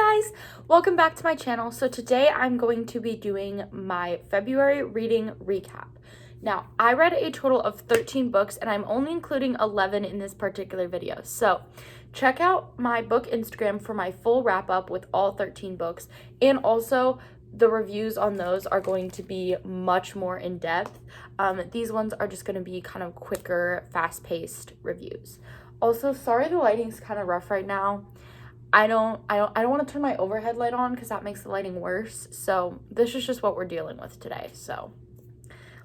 guys, welcome back to my channel. So today I'm going to be doing my February reading recap. Now, I read a total of 13 books and I'm only including 11 in this particular video. So check out my book Instagram for my full wrap up with all 13 books, and also the reviews on those are going to be much more in depth. These ones are just going to be kind of quicker, fast-paced reviews. Also, sorry the lighting's kind of rough right now. I don't want to turn my overhead light on because that makes the lighting worse. So this is just what we're dealing with today. So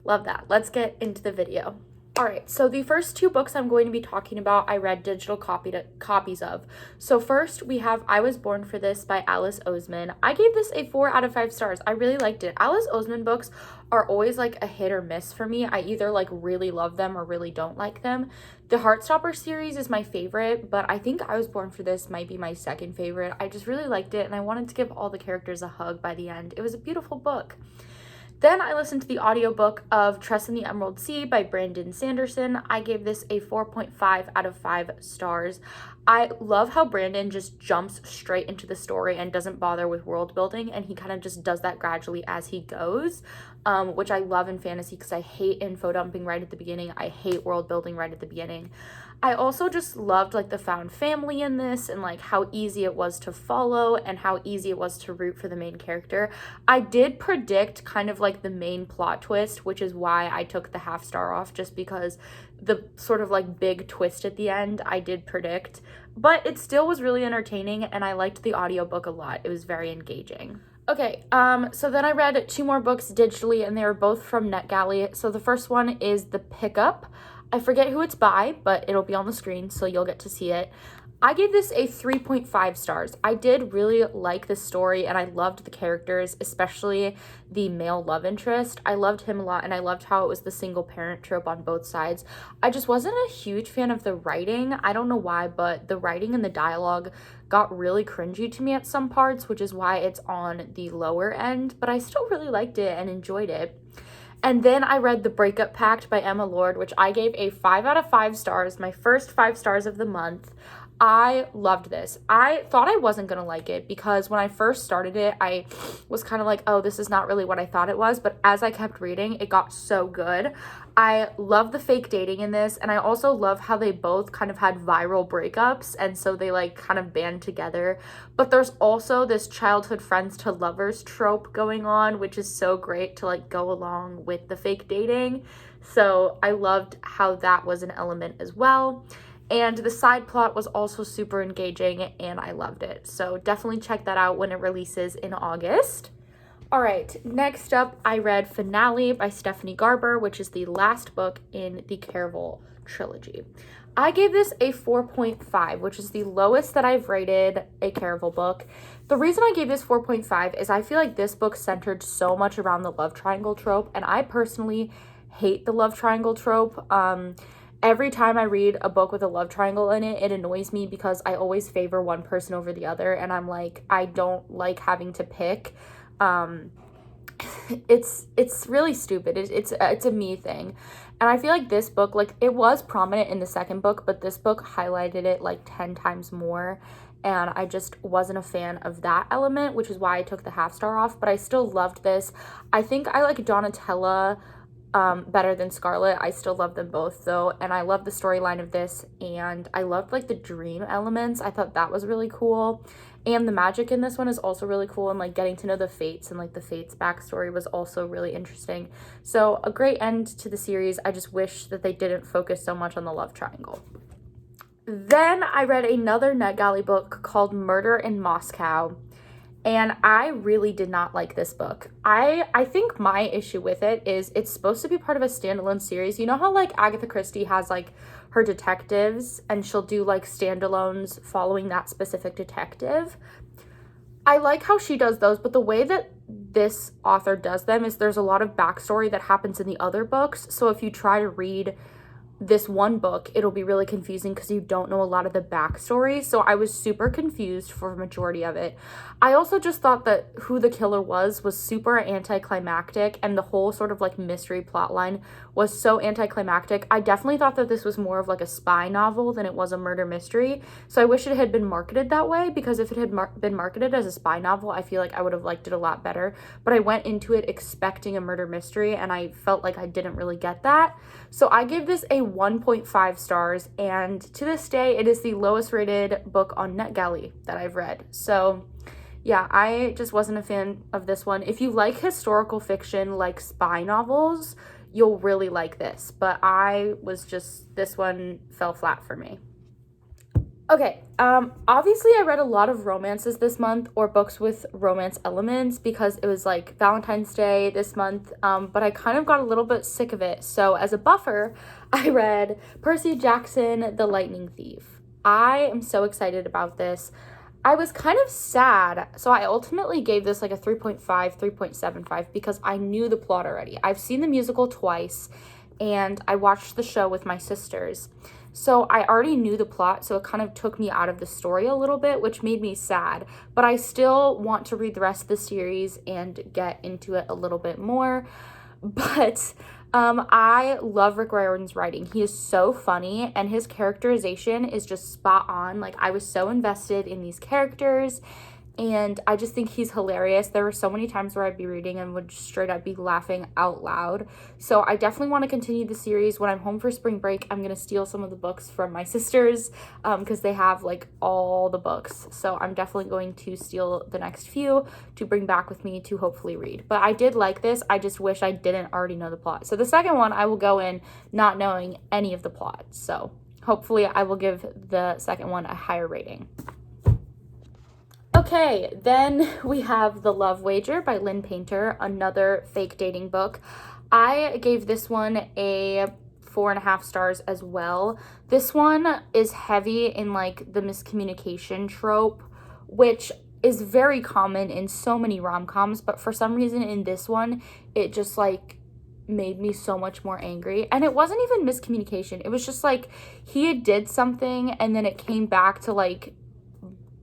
love that. Let's get into the video. All right, so the first two books I'm going to be talking about, I read digital copies of. So first we have I Was Born for This by Alice Oseman. I gave this a 4 out of 5 stars. I really liked it. Alice Oseman books are always like a hit or miss for me. I either like really love them or really don't like them. The Heartstopper series is my favorite, but I think I Was Born for This might be my second favorite. I just really liked it and I wanted to give all the characters a hug by the end. It was a beautiful book. Then I listened to the audiobook of Trust in the Emerald Sea by Brandon Sanderson. I gave this a 4.5 out of 5 stars. I love how Brandon just jumps straight into the story and doesn't bother with world building, and he kind of just does that gradually as he goes, which I love in fantasy because I hate info dumping right at the beginning. I hate world building right at the beginning. I also just loved like the found family in this and like how easy it was to follow and how easy it was to root for the main character. I did predict kind of like the main plot twist, which is why I took the half star off, just because the sort of like big twist at the end I did predict, but it still was really entertaining and I liked the audiobook a lot. It was very engaging. Okay, so then I read 2 more books digitally and they were both from NetGalley. So the first one is The Pickup. I forget who it's by, but it'll be on the screen, so you'll get to see it. I gave this a 3.5 stars. I did really like the story, and I loved the characters, especially the male love interest. I loved him a lot, and I loved how it was the single parent trope on both sides. I just wasn't a huge fan of the writing. I don't know why, but the writing and the dialogue got really cringy to me at some parts, which is why it's on the lower end, but I still really liked it and enjoyed it. And then I read The Breakup Pact by Emma Lord, which I gave a 5 out of 5 stars, my first 5 stars of the month. I loved this. I thought I wasn't going to like it because when I first started it, I was kind of like, oh, this is not really what I thought it was. But as I kept reading, it got so good. I love the fake dating in this. And I also love how they both kind of had viral breakups. And so they like kind of band together. But there's also this childhood friends to lovers trope going on, which is so great to like go along with the fake dating. So I loved how that was an element as well. And the side plot was also super engaging and I loved it. So definitely check that out when it releases in August. All right, next up, I read Finale by Stephanie Garber, which is the last book in the Caraval trilogy. I gave this a 4.5, which is the lowest that I've rated a Caraval book. The reason I gave this 4.5 is I feel like this book centered so much around the love triangle trope, and I personally hate the love triangle trope. Every time I read a book with a love triangle in it, it annoys me because I always favor one person over the other, and I'm like, I don't like having to pick. It's really stupid. It's a me thing. And I feel like this book, like, it was prominent in the second book, but this book highlighted it like 10 times more. And I just wasn't a fan of that element, which is why I took the half star off, but I still loved this. I think I like Donatella better than Scarlet. I still love them both though, and I love the storyline of this, and I loved like the dream elements. I thought that was really cool, and the magic in this one is also really cool, and like getting to know the Fates and like the Fates backstory was also really interesting. So a great end to the series. I just wish that they didn't focus so much on the love triangle. Then I read another NetGalley book called Murder in Moscow. And I really did not like this book. I think my issue with it is it's supposed to be part of a standalone series. You know how like Agatha Christie has like her detectives and she'll do like standalones following that specific detective? I like how she does those, but the way that this author does them is there's a lot of backstory that happens in the other books. So if you try to read this one book, it'll be really confusing because you don't know a lot of the backstory. So I was super confused for a majority of it. I also just thought that who the killer was super anticlimactic, and the whole sort of like mystery plotline was so anticlimactic. I definitely thought that this was more of like a spy novel than it was a murder mystery. So I wish it had been marketed that way, because if it had been marketed as a spy novel, I feel like I would have liked it a lot better. But I went into it expecting a murder mystery, and I felt like I didn't really get that. So I give this a 1.5 stars, and to this day, it is the lowest rated book on NetGalley that I've read. So yeah, I just wasn't a fan of this one. If you like historical fiction, like spy novels, you'll really like this. But this one fell flat for me. Okay, obviously I read a lot of romances this month, or books with romance elements, because it was like Valentine's Day this month, but I kind of got a little bit sick of it. So as a buffer, I read Percy Jackson, The Lightning Thief. I am so excited about this. I was kind of sad, so I ultimately gave this like a 3.5, 3.75, because I knew the plot already. I've seen the musical twice, and I watched the show with my sisters. So I already knew the plot, so it kind of took me out of the story a little bit, which made me sad. But I still want to read the rest of the series and get into it a little bit more. But I love Rick Riordan's writing. He is so funny, and his characterization is just spot on. Like, I was so invested in these characters, and I just think he's hilarious. There were so many times where I'd be reading and would straight up be laughing out loud. So I definitely want to continue the series. When I'm home for spring break, I'm going to steal some of the books from my sisters, because they have like all the books. So I'm definitely going to steal the next few to bring back with me to hopefully read. But I did like this. I just wish I didn't already know the plot. So the second one, I will go in not knowing any of the plot. So hopefully I will give the second one a higher rating. Okay, then we have The Love Wager by Lynn Painter, another fake dating book. I gave this one a 4.5 stars as well. This one is heavy in like the miscommunication trope, which is very common in so many rom-coms, but for some reason in this one, it just like made me so much more angry. And it wasn't even miscommunication. It was just like he did something and then it came back to like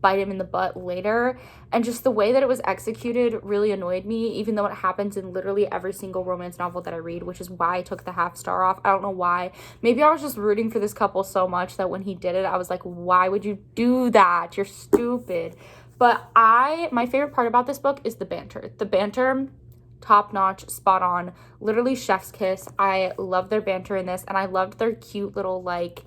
bite him in the butt later, and just the way that it was executed really annoyed me, even though it happens in literally every single romance novel that I read, which is why I took the half star off. I don't know why. Maybe I was just rooting for this couple so much that when he did it, I was like, why would you do that? You're stupid. But my favorite part about this book is the banter. The banter, top notch, spot on, literally chef's kiss. I love their banter in this, and I loved their cute little like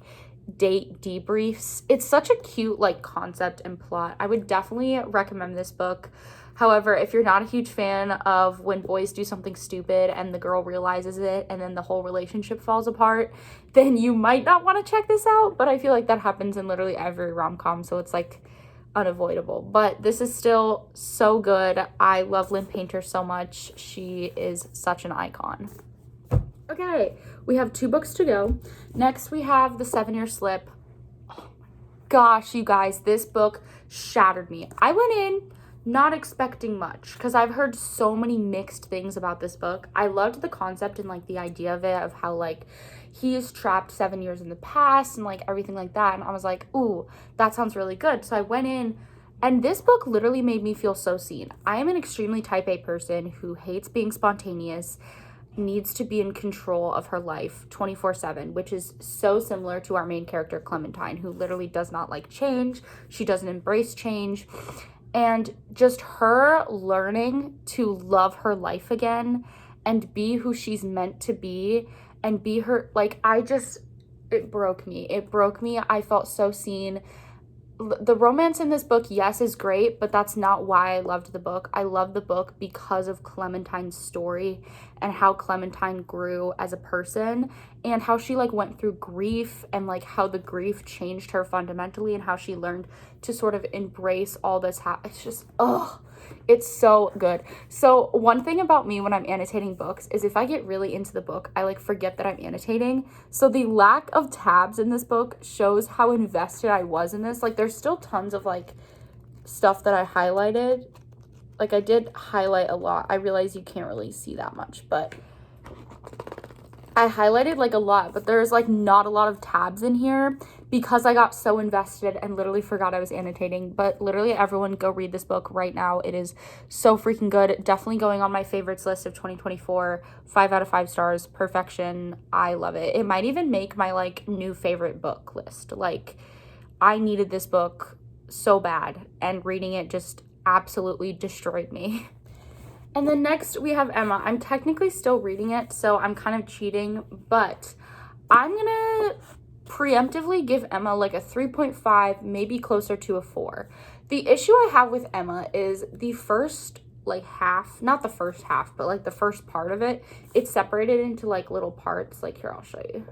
date debriefs. It's such a cute like concept and plot. I would definitely recommend this book. However, if you're not a huge fan of when boys do something stupid and the girl realizes it and then the whole relationship falls apart, then you might not want to check this out. But I feel like that happens in literally every rom-com, so it's like unavoidable. But this is still so good. I love Lynn Painter so much. She is such an icon. Okay, we have 2 books to go. Next, we have The 7-Year Slip. Oh my gosh, you guys, this book shattered me. I went in not expecting much because I've heard so many mixed things about this book. I loved the concept and like the idea of it, of how like he is trapped 7 years in the past and like everything like that. And I was like, ooh, that sounds really good. So I went in, and this book literally made me feel so seen. I am an extremely type A person who hates being spontaneous, needs to be in control of her life 24/7, which is so similar to our main character Clementine, who literally does not like change. She doesn't embrace change. And just her learning to love her life again and be who she's meant to be and be her, like, it broke me. It broke me. I felt so seen. The romance in this book, yes, is great, but that's not why I loved the book. I loved the book because of Clementine's story and how Clementine grew as a person and how she like went through grief and like how the grief changed her fundamentally and how she learned to sort of embrace all this. It's just, it's so good. So one thing about me when I'm annotating books is if I get really into the book, I like forget that I'm annotating. So the lack of tabs in this book shows how invested I was in this. Like there's still tons of like stuff that I highlighted. Like I did highlight a lot. I realize you can't really see that much, but I highlighted like a lot, but there's like not a lot of tabs in here because I got so invested and literally forgot I was annotating. But literally everyone go read this book right now. It is so freaking good. Definitely going on my favorites list of 2024. 5 out of 5 stars. Perfection. I love it. It might even make my like new favorite book list. Like, I needed this book so bad, and reading it just absolutely destroyed me. And then next we have Emma. I'm technically still reading it, so I'm kind of cheating, but I'm gonna preemptively give Emma like a 3.5, maybe closer to a 4. The issue I have with Emma is the first like half, not the first half, but like the first part of it, it's separated into like little parts. Like, here, I'll show you.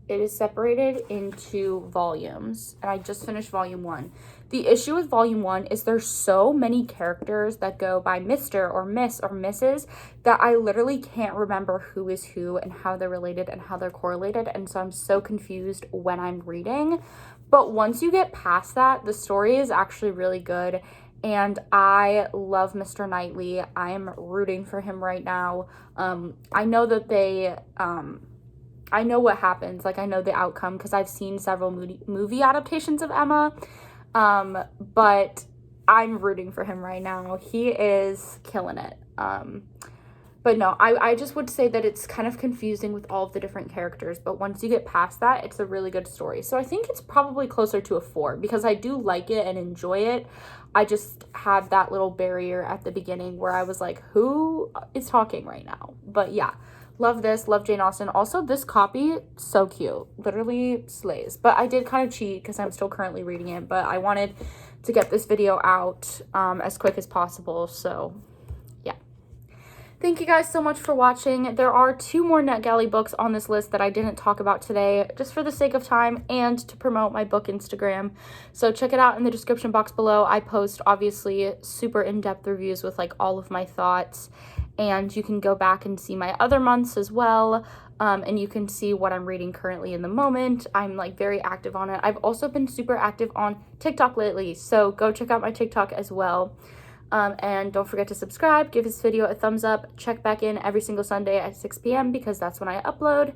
It is separated into volumes, and I just finished volume 1. The issue with volume 1 is there's so many characters that go by Mr. or Miss or Mrs. that I literally can't remember who is who and how they're related and how they're correlated, and so I'm so confused when I'm reading. But once you get past that, the story is actually really good, and I love Mr. Knightley. I'm rooting for him right now. I know that I know what happens, like I know the outcome because I've seen several movie adaptations of Emma, but I'm rooting for him right now. He is killing it. But no, I just would say that it's kind of confusing with all of the different characters, but once you get past that, it's a really good story. So I think it's probably closer to a 4 because I do like it and enjoy it. I just had that little barrier at the beginning where I was like, who is talking right now? But yeah. Love this. Love Jane Austen. Also, this copy, so cute. Literally slays. But I did kind of cheat because I'm still currently reading it. But I wanted to get this video out as quick as possible. So, yeah. Thank you guys so much for watching. There are 2 more NetGalley books on this list that I didn't talk about today, just for the sake of time and to promote my book Instagram. So check it out in the description box below. I post, obviously, super in-depth reviews with, like, all of my thoughts. And you can go back and see my other months as well. And you can see what I'm reading currently in the moment. I'm like very active on it. I've also been super active on TikTok lately. So go check out my TikTok as well. And don't forget to subscribe, give this video a thumbs up, check back in every single Sunday at 6 p.m. because that's when I upload.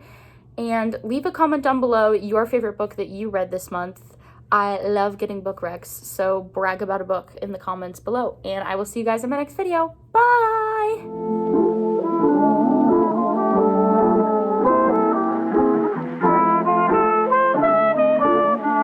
And leave a comment down below your favorite book that you read this month. I love getting book recs, so brag about a book in the comments below. And I will see you guys in my next video. Bye!